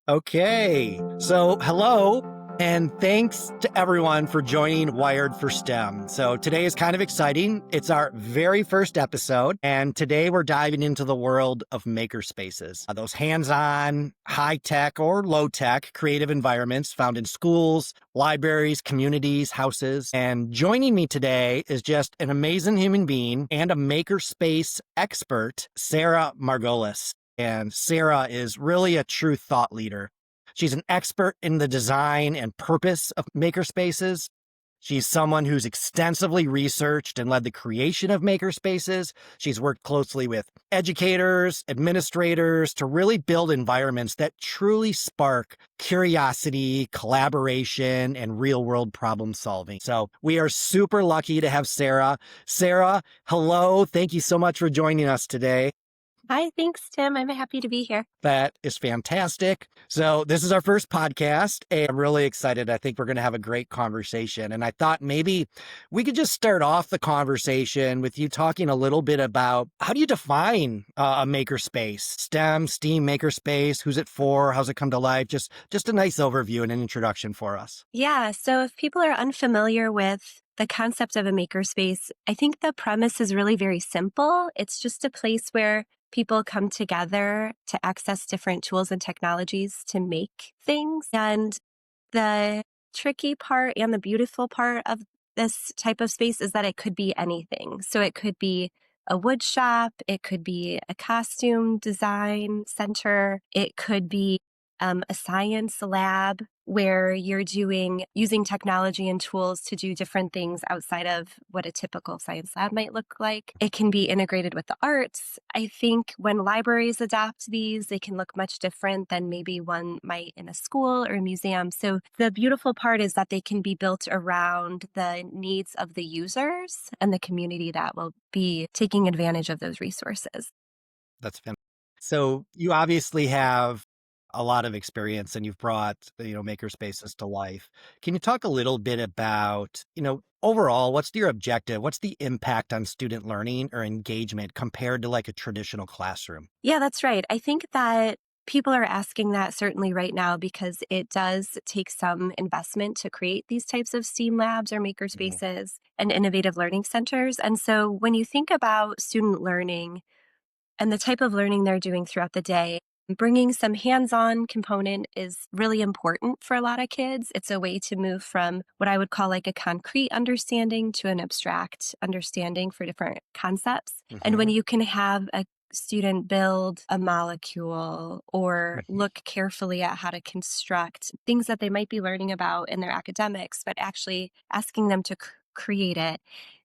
Okay, so hello, and thanks to everyone for joining Wired for STEM. So today is kind of exciting. It's our very first episode, and today we're diving into the world of makerspaces, those hands-on, high-tech or low-tech creative environments found in schools, libraries, communities, houses. And joining me today is just an amazing human being and a makerspace expert, Sarah Margalus. And Sarah is really a true thought leader. She's an expert in the design and purpose of makerspaces. She's someone who's extensively researched and led the creation of makerspaces. She's worked closely with educators, administrators to really build environments that truly spark curiosity, collaboration, and real-world problem solving. So we are super lucky to have Sarah. Sarah, hello. Thank you so much for joining us today. Hi, thanks, Tim. I'm happy to be here. That is fantastic. So this is our first podcast, and I'm really excited. I think we're going to have a great conversation. And I thought maybe we could just start off the conversation with you talking a little bit about how do you define a makerspace, STEM, STEAM makerspace, who's it for, how's it come to life? Just a nice overview and an introduction for us. Yeah, so if people are unfamiliar with the concept of a makerspace, I think the premise is really very simple. It's just a place where people come together to access different tools and technologies to make things. And the tricky part and the beautiful part of this type of space is that it could be anything. So it could be a wood shop, it could be a costume design center, it could be a science lab where you're using technology and tools to do different things outside of what a typical science lab might look like. It can be integrated with the arts. I think when libraries adopt these, they can look much different than maybe one might in a school or a museum. So the beautiful part is that they can be built around the needs of the users and the community that will be taking advantage of those resources. That's fantastic. So you obviously have a lot of experience and you've brought, makerspaces to life. Can you talk a little bit about, overall, what's your objective? What's the impact on student learning or engagement compared to like a traditional classroom? Yeah, that's right. I think that people are asking that certainly right now because it does take some investment to create these types of STEAM labs or Mhm. makerspaces and innovative learning centers. And so when you think about student learning and the type of learning they're doing throughout the day, bringing some hands-on component is really important for a lot of kids. It's a way to move from what I would call like a concrete understanding to an abstract understanding for different concepts. And when Mhm. you can have a student build a molecule or Mhm. look carefully at how to construct things that they might be learning about in their academics, but actually asking them to create it,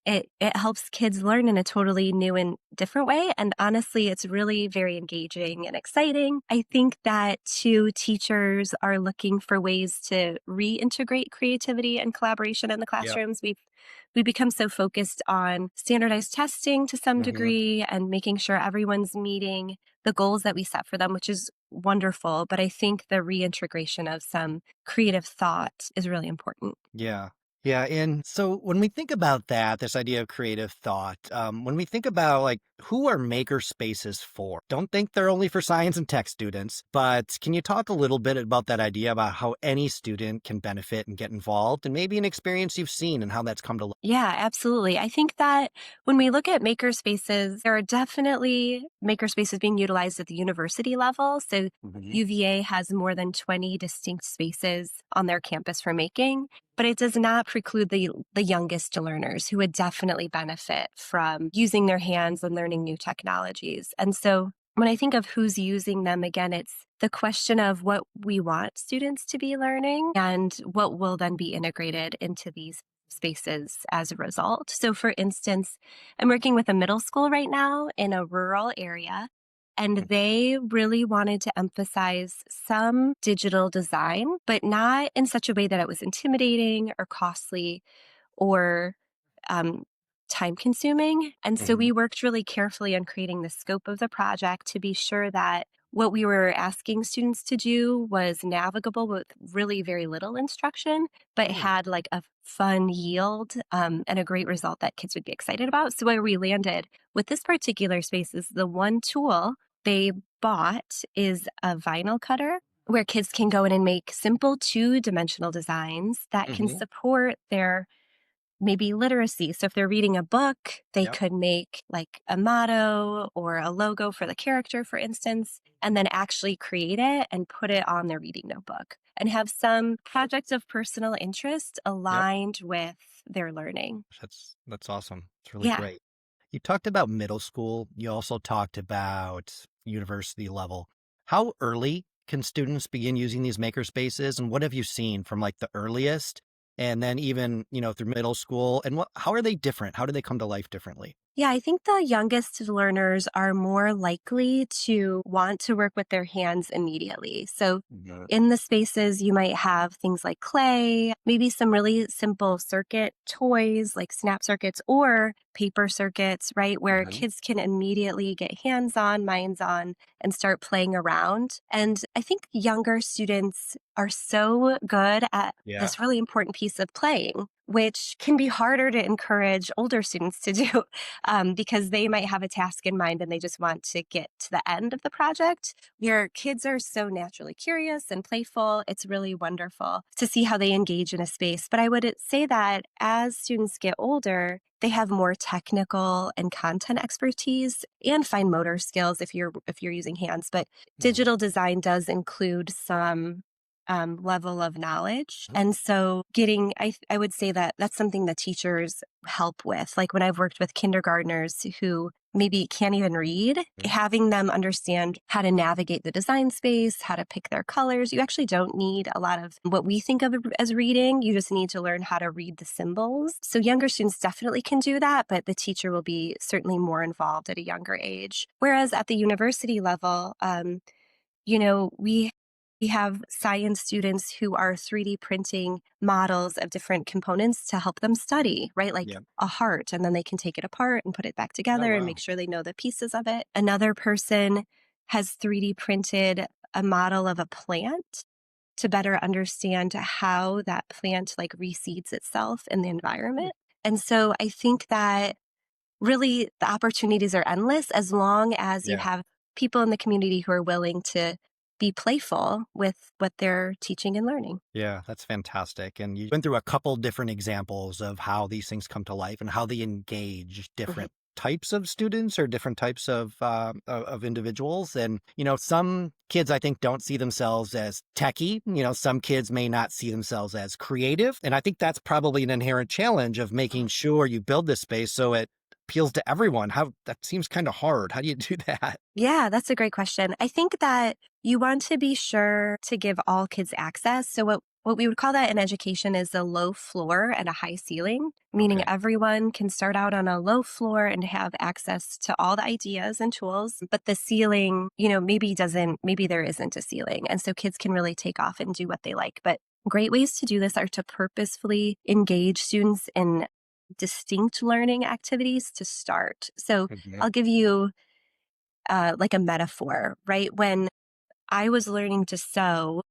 it helps kids learn in a totally new and different way. And honestly, it's really very engaging and exciting. I think that too, teachers are looking for ways to reintegrate creativity and collaboration in the Yep. classrooms. We've become so focused on standardized testing to some Mhm. degree and making sure everyone's meeting the goals that we set for them, which is wonderful. But I think the reintegration of some creative thought is really important. Yeah. Yeah. And so when we think about that, this idea of creative thought, when we think about like who are maker spaces for, don't think they're only for science and tech students, but can you talk a little bit about that idea about how any student can benefit and get involved and maybe an experience you've seen and how that's come to life? Yeah, absolutely. I think that when we look at maker spaces, there are definitely maker spaces being utilized at the university level. So Mhm. UVA has more than 20 distinct spaces on their campus for making, but it does not preclude the youngest learners who would definitely benefit from using their hands and learning new technologies. And so when I think of who's using them, again, it's the question of what we want students to be learning and what will then be integrated into these spaces as a result. So, for instance, I'm working with a middle school right now in a rural area, and they really wanted to emphasize some digital design, but not in such a way that it was intimidating or costly or um, time consuming. And so Mhm. we worked really carefully on creating the scope of the project to be sure that what we were asking students to do was navigable with really very little instruction, but Mm. had like a fun yield and a great result that kids would be excited about. So where we landed with this particular space is the one tool they bought is a vinyl cutter where kids can go in and make simple two-dimensional designs that can Hmm. support their maybe literacy. So if they're reading a book, they Yep. could make like a motto or a logo for the character, for instance, and then actually create it and put it on their reading notebook and have some projects of personal interest Yep. aligned with their learning. That's awesome. It's really Yeah. great. You talked about middle school. You also talked about university level. How early can students begin using these maker spaces, and what have you seen from like the earliest and then even, through middle school, and how are they different? How do they come to life differently? Yeah, I think the youngest learners are more likely to want to work with their hands immediately. So, Mhm. in the spaces, you might have things like clay, maybe some really simple circuit toys like snap circuits or paper circuits, right? Where Mhm. kids can immediately get hands on, minds on, and start playing around. And I think younger students are so good at Yeah. this really important piece of playing, which can be harder to encourage older students to do because they might have a task in mind and they just want to get to the end of the project. Your kids are so naturally curious and playful. It's really wonderful to see how they engage in a space. But I would say that as students get older, they have more technical and content expertise and fine motor skills if you're using hands. But Mhm. digital design does include some level of knowledge. And so I would say that that's something that teachers help with. Like when I've worked with kindergartners who maybe can't even read, Mhm. having them understand how to navigate the design space, how to pick their colors. You actually don't need a lot of what we think of as reading. You just need to learn how to read the symbols. So younger students definitely can do that, but the teacher will be certainly more involved at a younger age. Whereas at the university level, we have science students who are 3D printing models of different components to help them study, right? Like Yeah. a heart, and then they can take it apart and put it back Oh, together and make wow. sure they know the pieces of it. Another person has 3D printed a model of a plant to better understand how that plant like reseeds itself in the Hmm. environment. And so I think that really the opportunities are endless as long as you Yeah. have people in the community who are willing to be playful with what they're teaching and learning. Yeah, that's fantastic. And you went through a couple different examples of how these things come to life and how they engage Mhm. different types of students or different types of individuals. And some kids I think don't see themselves as techie. Some kids may not see themselves as creative, and I think that's probably an inherent challenge of making sure you build this space so it appeals to everyone. How that seems kind of hard. How do you do that? Yeah, that's a great question. I think that you want to be sure to give all kids access. So what we would call that in education is a low floor and a high ceiling, meaning Okay. everyone can start out on a low floor and have access to all the ideas and tools, but the ceiling, maybe there isn't a ceiling. And so kids can really take off and do what they like. But great ways to do this are to purposefully engage students in distinct learning activities to start. So Mhm. I'll give you like a metaphor, right? When I was learning to sew,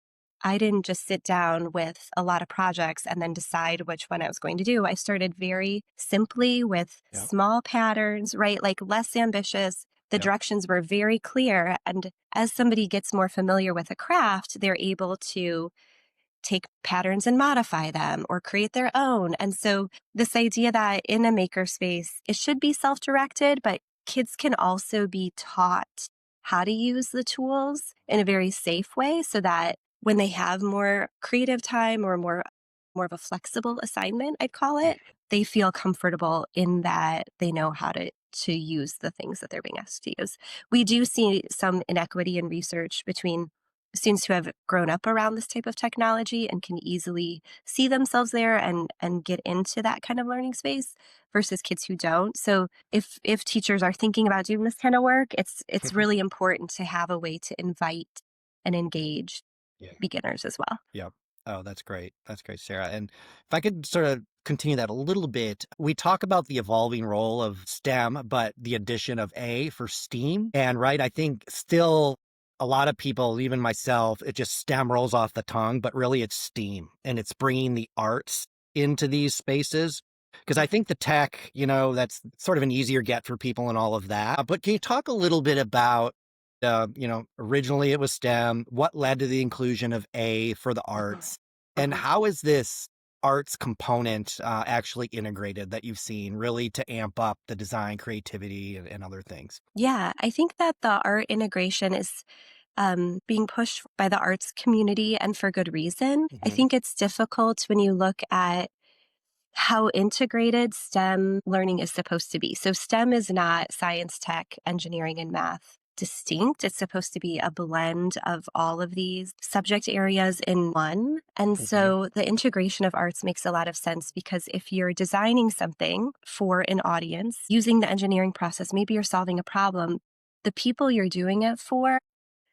I didn't just sit down with a lot of projects and then decide which one I was going to do. I started very simply with Yep. small patterns, right? Like less ambitious. The Yep. directions were very clear. And as somebody gets more familiar with a craft, they're able to take patterns and modify them or create their own. And so this idea that in a makerspace, it should be self-directed, but kids can also be taught how to use the tools in a very safe way so that when they have more creative time or more of a flexible assignment, I'd call it, they feel comfortable in that they know how to use the things that they're being asked to use. We do see some inequity in research between students who have grown up around this type of technology and can easily see themselves there and get into that kind of learning space versus kids who don't. So if teachers are thinking about doing this kind of work, it's really important to have a way to invite and engage Yeah. beginners as well. Yep. Oh, that's great. That's great, Sarah. And if I could sort of continue that a little bit, we talk about the evolving role of STEM, but the addition of A for STEAM. And right, I think still a lot of people, even myself, it just STEM rolls off the tongue, but really it's STEAM and it's bringing the arts into these spaces. Because I think the tech, that's sort of an easier get for people and all of that. But can you talk a little bit about Originally it was STEM. What led to the inclusion of A for the Mhm. arts? And Mhm. how is this arts component actually integrated that you've seen really to amp up the design creativity and other things? Yeah, I think that the art integration is being pushed by the arts community and for good reason. I Hmm. think it's difficult when you look at how integrated STEM learning is supposed to be. So, STEM is not science, tech, engineering, and math distinct. It's supposed to be a blend of all of these subject areas in one. And Hmm. so, the integration of arts makes a lot of sense because if you're designing something for an audience using the engineering process, maybe you're solving a problem, the people you're doing it for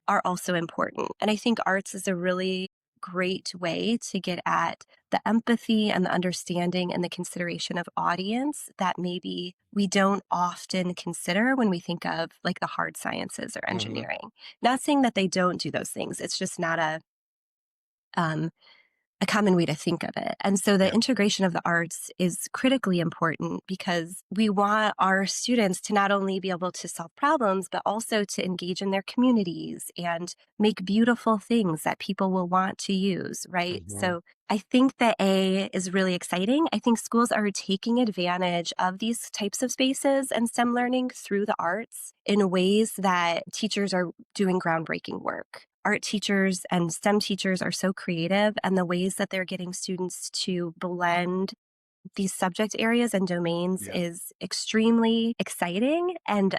are also important. And I think arts is a really great way to get at the empathy and the understanding and the consideration of audience that maybe we don't often consider when we think of like the hard sciences or Hmm. engineering. Not saying that they don't do those things. It's just not um, a common way to think of it. And so the Yeah. integration of the arts is critically important because we want our students to not only be able to solve problems, but also to engage in their communities and make beautiful things that people will want to use, right? Hmm. So I think that A is really exciting. I think schools are taking advantage of these types of spaces and STEM learning through the arts in ways that teachers are doing groundbreaking work. Art teachers and STEM teachers are so creative, and the ways that they're getting students to blend these subject areas and domains Yeah. is extremely exciting. And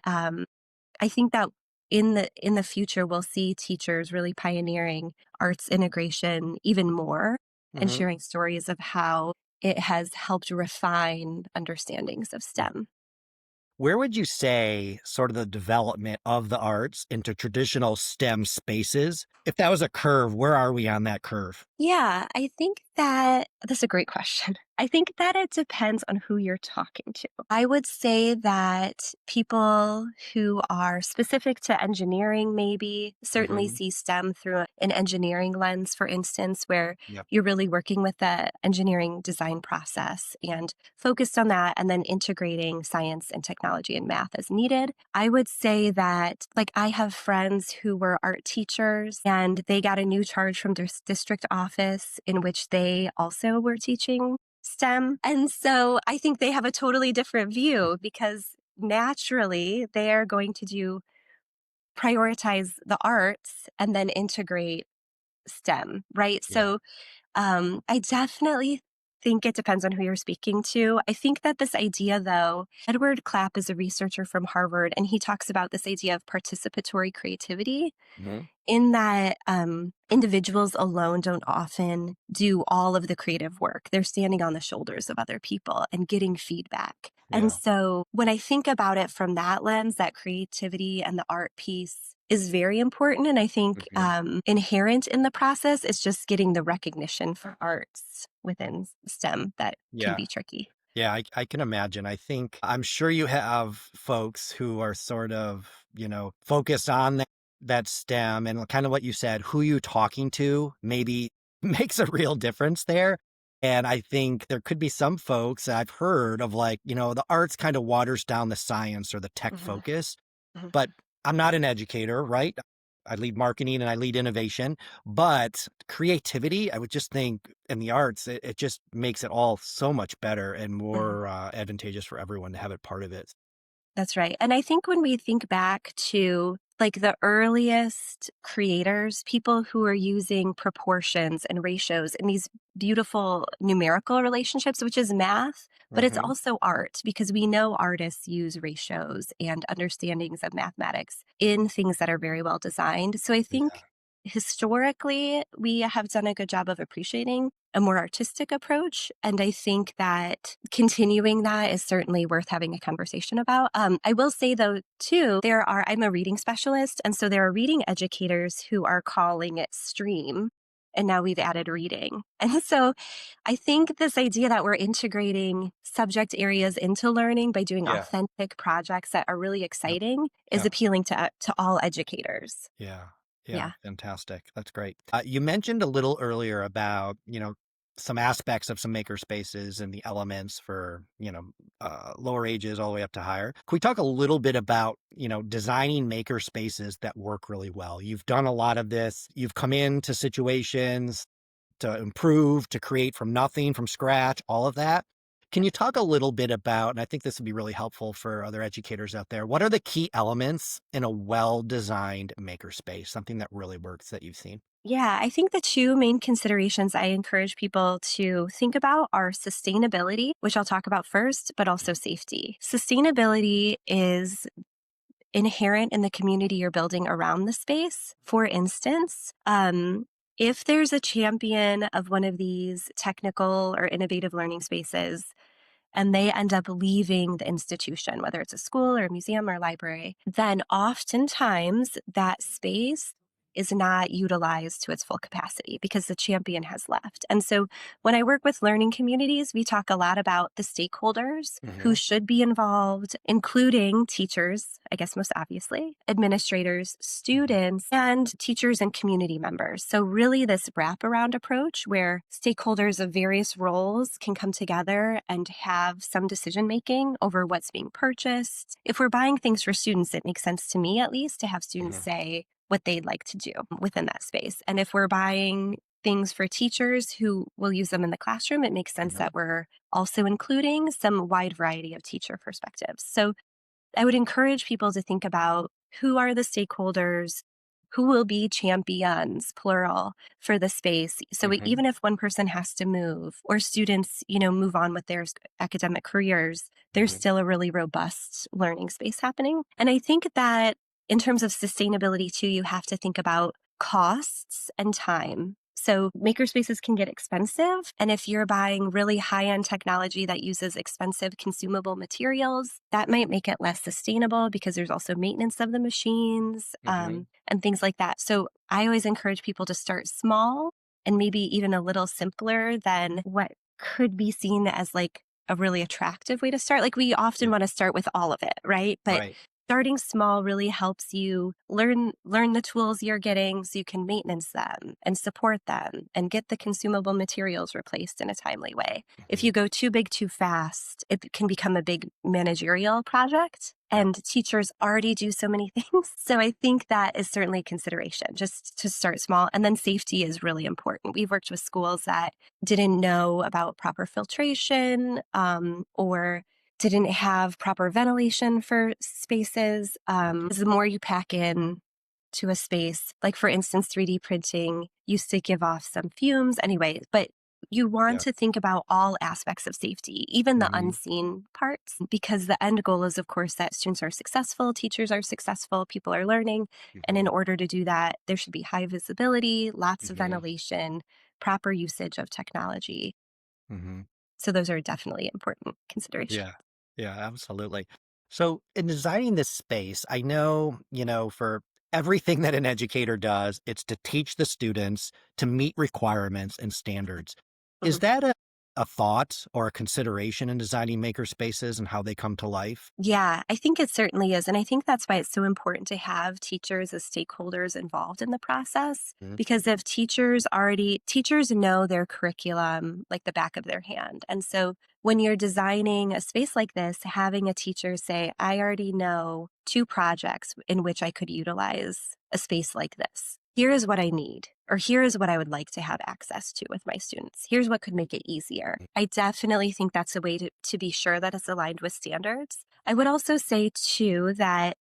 I think that in the future, we'll see teachers really pioneering arts integration even more and Hmm. sharing stories of how it has helped refine understandings of STEM. Where would you say sort of the development of the arts into traditional STEM spaces? If that was a curve, where are we on that curve? Yeah, I think that that's a great question. I think that it depends on who you're talking to. I would say that people who are specific to engineering maybe certainly Hmm. see STEM through an engineering lens, for instance, where Yep. you're really working with the engineering design process and focused on that and then integrating science and technology and math as needed. I would say that, like, I have friends who were art teachers and they got a new charge from their district office in which they also were teaching STEM. And so I think they have a totally different view because naturally they are going to prioritize the arts and then integrate STEM, right? Yeah. So I definitely think it depends on who you're speaking to. I think that this idea, though, Edward Clapp is a researcher from Harvard, and he talks about this idea of participatory creativity Hmm. in that individuals alone don't often do all of the creative work. They're standing on the shoulders of other people and getting feedback. And Yeah. so when I think about it from that lens, that creativity and the art piece is very important. And I think Hmm. inherent in the process is just getting the recognition for arts within STEM that can Yeah. be tricky. Yeah, I can imagine. I'm sure you have folks who are sort of, focused on that STEM and kind of what you said, who you talking to maybe makes a real difference there. And I think there could be some folks I've heard of like, the arts kind of waters down the science or the tech Mhm, focus. mhm, But I'm not an educator, right? I lead marketing and I lead innovation, but creativity, I would just think in the arts, it just makes it all so much better and mhm. more advantageous for everyone to have it part of it. That's right. And I think when we think back to like the earliest creators, people who are using proportions and ratios and these beautiful numerical relationships, which is math, but it's Hmm. also art because we know artists use ratios and understandings of mathematics in things that are very well designed. So I think Yeah. historically, we have done a good job of appreciating a more artistic approach. And I think that continuing that is certainly worth having a conversation about. I will say, though, too, I'm a reading specialist. And so there are reading educators who are calling it stream. And now we've added reading. And so I think this idea that we're integrating subject areas into learning by doing Yeah. authentic projects that are really Yep. exciting is Yep. appealing to all educators. Yeah. Yeah. Yeah. Fantastic. That's great. You mentioned a little earlier about, some aspects of some maker spaces and the elements for, lower ages all the way up to higher. Can we talk a little bit about, designing maker spaces that work really well? You've done a lot of this. You've come into situations to improve, to create from nothing, from scratch, all of that. Can you talk a little bit about, and I think this would be really helpful for other educators out there, what are the key elements in a well-designed makerspace, something that really works that you've seen? Yeah, I think the two main considerations I encourage people to think about are sustainability, which I'll talk about first, but also safety. Sustainability is inherent in the community you're building around the space. For instance, if there's a champion of one of these technical or innovative learning spaces, and they end up leaving the institution, whether it's a school or a museum or library, then oftentimes that space is not utilized to its full capacity because the champion has left. And so when I work with learning communities, we talk a lot about the stakeholders who Hmm. should be involved, including teachers, I guess most obviously, administrators, Hmm. students, and teachers and community members. So really this wraparound approach where stakeholders of various roles can come together and have some decision making over what's being purchased. If we're buying things for students, it makes sense to me at least to have students Hmm. say what they'd like to do within that space. And if we're buying things for teachers who will use them in the classroom, it makes sense Hmm. that we're also including some wide variety of teacher perspectives. So I would encourage people to think about who are the stakeholders, who will be champions, plural, for the space. So Hmm. even if one person has to move or students, move on with their academic careers, there's Hmm. still a really robust learning space happening. And I think that in terms of sustainability too, you have to think about costs and time. So makerspaces can get expensive. And if you're buying really high-end technology that uses expensive consumable materials, that might make it less sustainable because there's also maintenance of the machines, Hmm. and things like that. So I always encourage people to start small and maybe even a little simpler than what could be seen as like a really attractive way to start. Like we often Yeah. want to start with all of it, right? But Right. starting small really helps you learn the tools you're getting so you can maintenance them and support them and get the consumable materials replaced in a timely way. If Hmm. you go too big too fast, it can become a big managerial project. Yep. And teachers already do so many things. So I think that is certainly a consideration just to start small. And then safety is really important. We've worked with schools that didn't know about proper filtration, or didn't have proper ventilation for spaces. The more you pack in to a space, like for instance, 3D printing used to give off some fumes anyway, but you want Yeah. to think about all aspects of safety, even the Hmm. unseen parts, because the end goal is, of course, that students are successful, teachers are successful, people are learning. And Hmm. in order to do that, there should be high visibility, lots of Hmm. ventilation, proper usage of technology. Hmm. So those are definitely important considerations. Yeah. Yeah, absolutely. So in designing this space, I know, for everything that an educator does, it's to teach the students to meet requirements and standards. Is that a thought or a consideration in designing maker spaces and how they come to life? Yeah, I think it certainly is. And I think that's why it's so important to have teachers as stakeholders involved in the process. Mhm. Because if teachers know their curriculum like the back of their hand. And so when you're designing a space like this, having a teacher say, I already know 2 projects in which I could utilize a space like this. Here is what I need, or here is what I would like to have access to with my students. Here's what could make it easier. I definitely think that's a way to be sure that it's aligned with standards. I would also say, too, that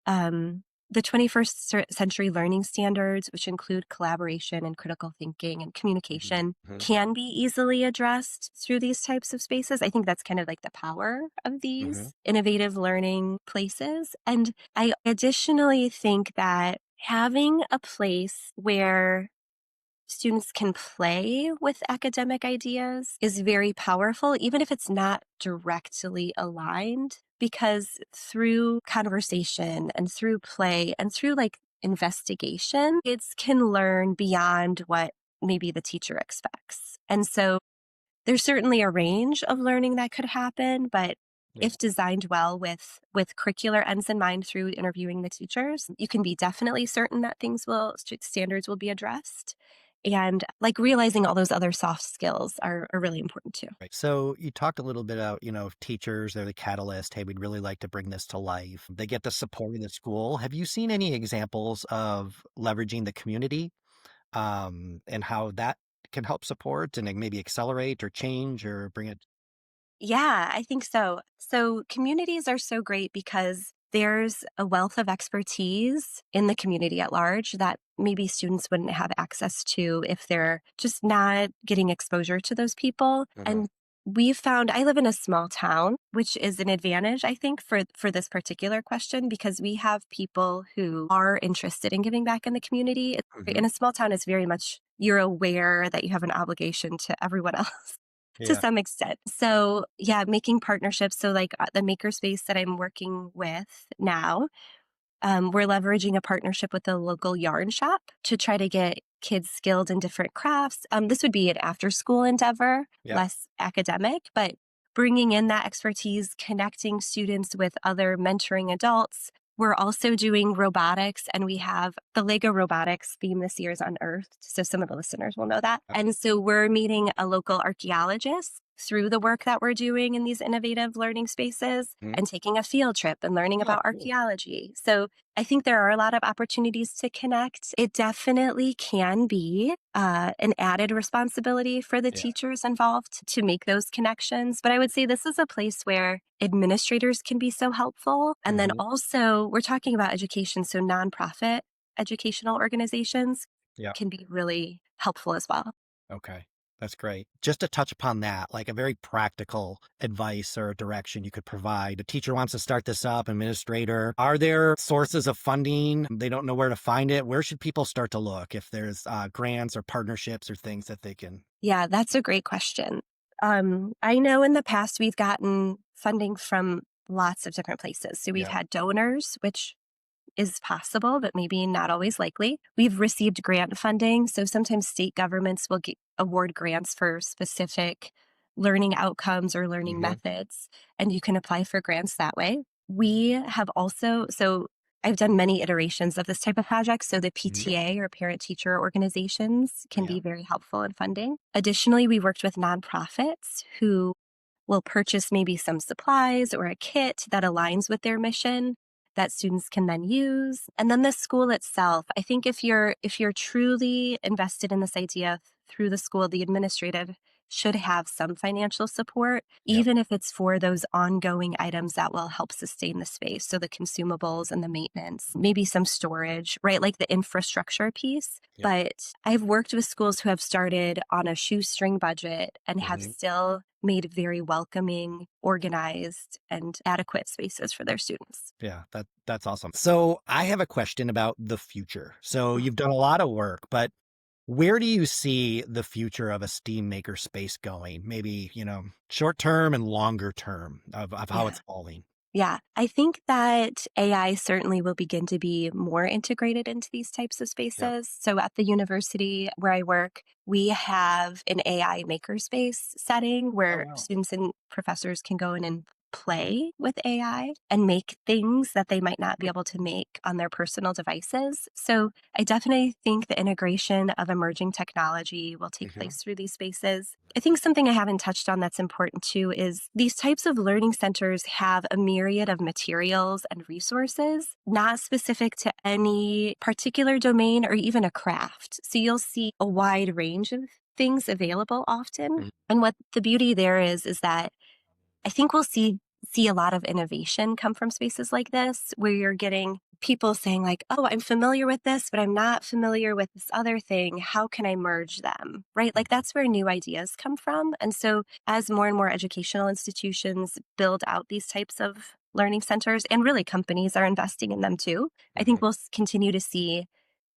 the 21st century learning standards, which include collaboration and critical thinking and Mhm. communication, Mhm. can be easily addressed through these types of spaces. I think that's kind of like the power of Mhm. these innovative learning places. And I additionally think that having a place where students can play with academic ideas is very powerful, even if it's not directly aligned, because through conversation and through play and through like investigation, kids can learn beyond what maybe the teacher expects. And so there's certainly a range of learning that could happen, but Yeah. if designed well with curricular ends in mind through interviewing the teachers, you can be definitely certain that standards will be addressed. And like realizing all those other soft skills are really important too. Right. So you talked a little bit about, teachers, they're the catalyst. Hey, we'd really like to bring this to life. They get the support in the school. Have you seen any examples of leveraging the community and how that can help support and maybe accelerate or change or bring it? Yeah, I think so. So communities are so great because there's a wealth of expertise in the community at large that maybe students wouldn't have access to if they're just not getting exposure to those people. Mhm. And we've found I live in a small town, which is an advantage, I think, for this particular question, because we have people who are interested in giving back in the community. Mhm. In a small town, it's very much you're aware that you have an obligation to everyone else to Yeah. some extent. So, yeah, making partnerships. So, like the makerspace that I'm working with now, we're leveraging a partnership with a local yarn shop to try to get kids skilled in different crafts. This would be an after school endeavor, Yep. less academic, but bringing in that expertise, connecting students with other mentoring adults. We're also doing robotics, and we have the Lego robotics theme this year is unearthed. So some of the listeners will know that. Yep. And so we're meeting a local archaeologist through the work that we're doing in these innovative learning spaces Mhm. and taking a field trip and learning Oh, about cool. archaeology. So I think there are a lot of opportunities to connect. It definitely can be an added responsibility for the Yeah. teachers involved to make those connections. But I would say this is a place where administrators can be so helpful. And then Mhm. also, we're talking about education. So nonprofit educational organizations Yeah. can be really helpful as well. Okay. That's great. Just to touch upon that, like a very practical advice or direction you could provide. A teacher wants to start this up, administrator. Are there sources of funding? They don't know where to find it. Where should people start to look if there's grants or partnerships or things that they can? Yeah, that's a great question. I know in the past we've gotten funding from lots of different places. So we've Yeah. had donors, which is possible, but maybe not always likely. We've received grant funding. So sometimes state governments will award grants for specific learning outcomes or learning Hmm. methods, and you can apply for grants that way. We have also, so I've done many iterations of this type of project. So the Hmm. PTA or parent teacher organizations can Yeah. be very helpful in funding. Additionally, we worked with nonprofits who will purchase maybe some supplies or a kit that aligns with their mission that students can then use. And then the school itself, I think if you're truly invested in this idea through the school, the administrative should have some financial support, Yep. even if it's for those ongoing items that will help sustain the space. So the consumables and the maintenance, maybe some storage, right? Like the infrastructure piece. Yep. But I've worked with schools who have started on a shoestring budget and have Hmm. still made very welcoming, organized, and adequate spaces for their students. Yeah, that's awesome. So I have a question about the future. So you've done a lot of work, but where do you see the future of a STEAM maker space going? Maybe, short term and longer term of how Yeah. it's evolving. Yeah, I think that AI certainly will begin to be more integrated into these types of Yep. spaces. So at the university where I work, we have an AI makerspace setting Oh, where wow. students and professors can go in and play with AI and make things that they might not be able to make on their personal devices. So I definitely think the integration of emerging technology will take Hmm. place through these spaces. I think something I haven't touched on that's important too is these types of learning centers have a myriad of materials and resources, not specific to any particular domain or even a craft. So you'll see a wide range of things available often. And what the beauty there is that I think we'll see a lot of innovation come from spaces like this, where you're getting people saying like, "Oh, I'm familiar with this, but I'm not familiar with this other thing. How can I merge them?" Right? Like that's where new ideas come from. And so as more and more educational institutions build out these types of learning centers, and really companies are investing in them too, I Hmm. think we'll continue to see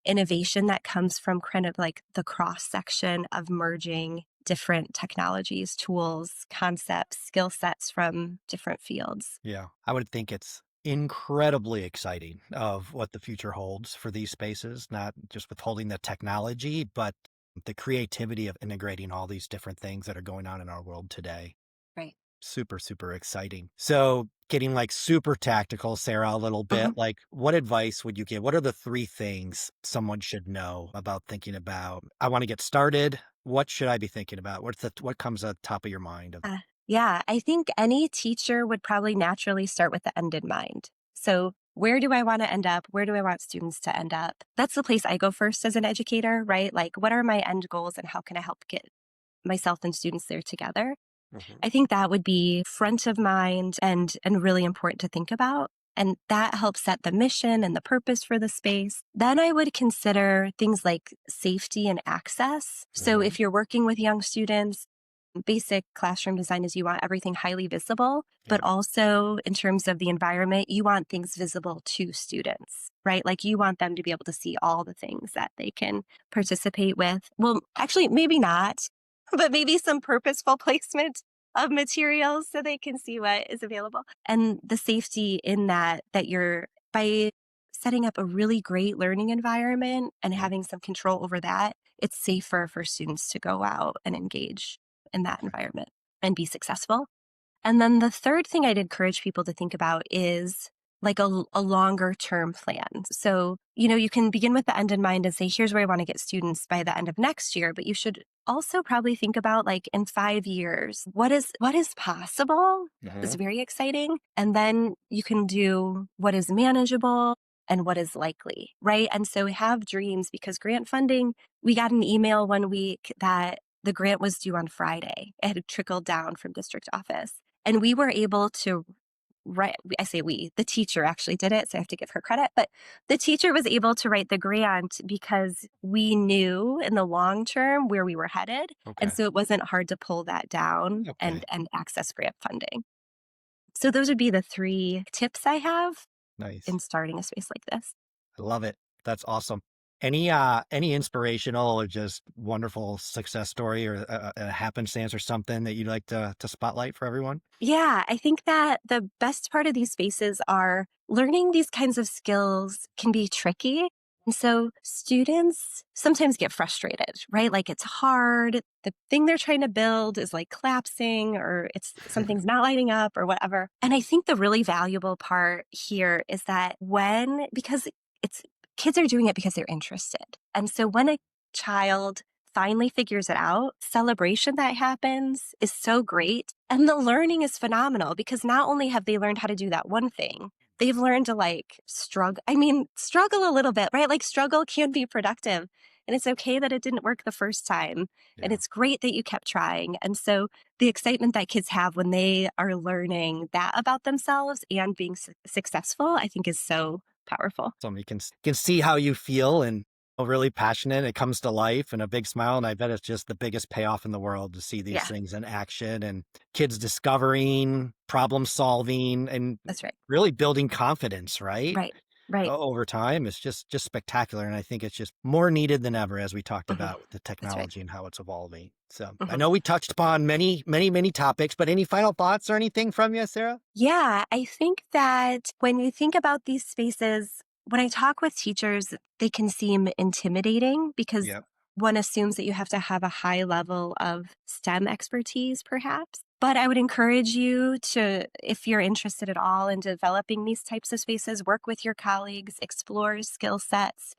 innovation that comes from kind of like the cross section of merging different technologies, tools, concepts, skill sets from different fields. Yeah. I would think it's incredibly exciting of what the future holds for these spaces, not just withholding the technology, but the creativity of integrating all these different things that are going on in our world today. Right. Super, super exciting. So getting like super tactical, Sarah, a little bit, Mhm. like what advice would you give? What are the three things someone should know about thinking about, I want to get started. What should I be thinking about? What comes at the top of your mind? Uh, yeah, I think any teacher would probably naturally start with the end in mind. So, where do I want to end up? Where do I want students to end up? That's the place I go first as an educator, right? Like, what are my end goals and how can I help get myself and students there together? Mhm. I think that would be front of mind and really important to think about. And that helps set the mission and the purpose for the space. Then I would consider things like safety and access. So Mhm. if you're working with young students, basic classroom design is you want everything highly visible, but Yeah. also in terms of the environment, you want things visible to students, right? Like you want them to be able to see all the things that they can participate with. Well, actually, maybe not, but maybe some purposeful placement of materials so they can see what is available. And the safety in that you're by setting up a really great learning environment and Mhm. having some control over that, it's safer for students to go out and engage in that Okay. environment and be successful. And then the third thing I'd encourage people to think about is like a longer term plan. So, you can begin with the end in mind and say, here's where I want to get students by the end of next year, but you should also probably think about like in 5 years, what is possible is Mhm. very exciting. And then you can do what is manageable and what is likely, right? And so have dreams because grant funding, we got an email one week that the grant was due on Friday. It had trickled down from district office. And we were able to write, I say we, the teacher actually did it, so I have to give her credit, but the teacher was able to write the grant because we knew in the long term where we were headed. And Okay. so it wasn't hard to pull that down Okay. and access grant funding. So those would be the three tips I have Nice. in starting a space like this. I love it. That's awesome. Any inspirational or just wonderful success story or a happenstance or something that you'd like to spotlight for everyone? Yeah, I think that the best part of these spaces are learning these kinds of skills can be tricky. And so students sometimes get frustrated, right? Like it's hard. The thing they're trying to build is like collapsing or it's something's not lighting up or whatever. And I think the really valuable part here is that because it's kids are doing it because they're interested. And so when a child finally figures it out, celebration that happens is so great. And the learning is phenomenal because not only have they learned how to do that one thing, they've learned to like struggle. I mean, struggle a little bit, right? Like struggle can be productive. And it's okay that it didn't work the first time. And Yeah. it's great that you kept trying. And so the excitement that kids have when they are learning that about themselves and being successful, I think is so powerful. Somebody can see how you feel and feel really passionate. It comes to life and a big smile. And I bet it's just the biggest payoff in the world to see these Yeah, things in action and kids discovering, problem solving, and that's right. really building confidence, right? Right. Right. Over time. It's just spectacular. And I think it's just more needed than ever, as we talked Mhm. about with the That's right. technology and how it's evolving. So I Mhm. know we touched upon many, many, many topics, but any final thoughts or anything from you, Sarah? Yeah, I think that when you think about these spaces, when I talk with teachers, they can seem intimidating because Yep. one assumes that you have to have a high level of STEM expertise, perhaps. But I would encourage you to, if you're interested at all in developing these types of spaces, work with your colleagues, explore skill sets.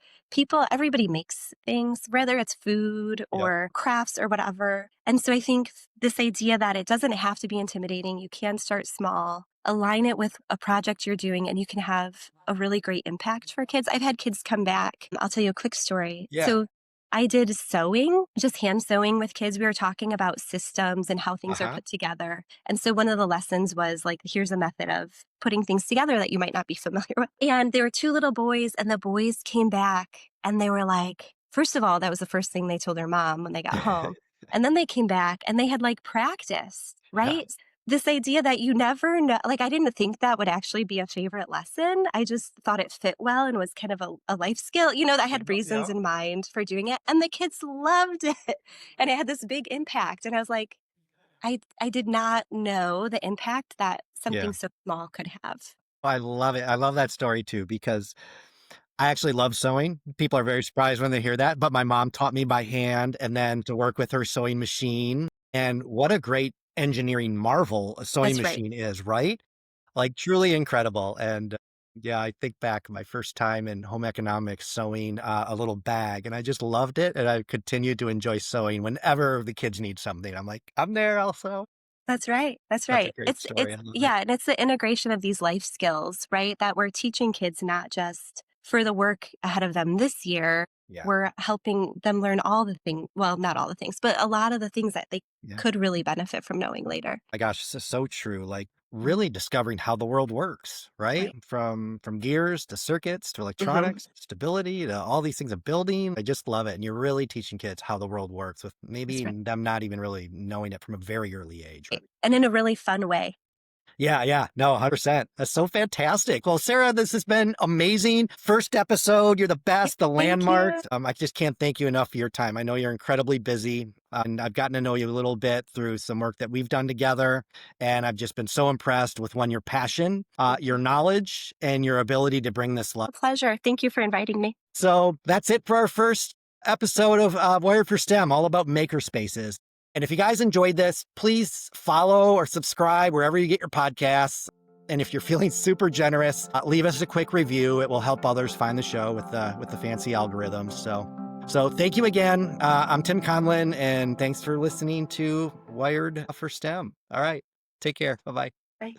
Everybody makes things, whether it's food Yep. or crafts or whatever. And so I think this idea that it doesn't have to be intimidating, you can start small, align it with a project you're doing, and you can have a really great impact for kids. I've had kids come back. I'll tell you a quick story. Yeah. So I did sewing, just hand sewing with kids. We were talking about systems and how things are Uh-huh. put together. And so one of the lessons was like, here's a method of putting things together that you might not be familiar with. And there were two little boys, and the boys came back and they were like, first of all, that was the first thing they told their mom when they got home. And then they came back and they had like practiced, Yeah. right? This idea that you never know, like I didn't think that would actually be a favorite lesson. I just thought it fit well and was kind of a life skill, that I had reasons Yep. in mind for doing it. And the kids loved it. And it had this big impact. And I was like, I did not know the impact that Yeah. something so small could have. I love it. I love that story too, because I actually love sewing. People are very surprised when they hear that, but my mom taught me by hand and then to work with her sewing machine. And what a great engineering marvel a sewing That's right. machine is, right? Like truly incredible. And yeah, I think back my first time in home economics sewing a little bag, and I just loved it. And I continued to enjoy sewing whenever the kids need something. I'm like, I'm there also. That's right. That's Such a right. great It's story. I love it. yeah, and it's the integration of these life skills, right? That we're teaching kids not just for the work ahead of them this year. Yeah. We're helping them learn all the things, well, not all the things, but a lot of the things that they Yeah. could really benefit from knowing later. My gosh, so true. Like really discovering how the world works, right? Right. From gears to circuits to Hmm. electronics, stability to all these things of building. I just love it. And you're really teaching kids how the world works with maybe That's right. them not even really knowing it from a very early age. Right? And in a really fun way. Yeah, yeah. No, 100%. That's so fantastic. Well, Sarah, this has been amazing. First episode. You're the best, the Thank landmark. you. I just can't thank you enough for your time. I know you're incredibly busy, and I've gotten to know you a little bit through some work that we've done together. And I've just been so impressed with one, your passion, Thank your you. knowledge, and your ability to bring this love. A pleasure. Thank you for inviting me. So that's it for our first episode of Wired for STEM, all about makerspaces. And if you guys enjoyed this, please follow or subscribe wherever you get your podcasts. And if you're feeling super generous, leave us a quick review. It will help others find the show with the fancy algorithms. So thank you again. I'm Tim Conlin, and thanks for listening to Wired for STEM. All right, take care. Bye bye. Bye.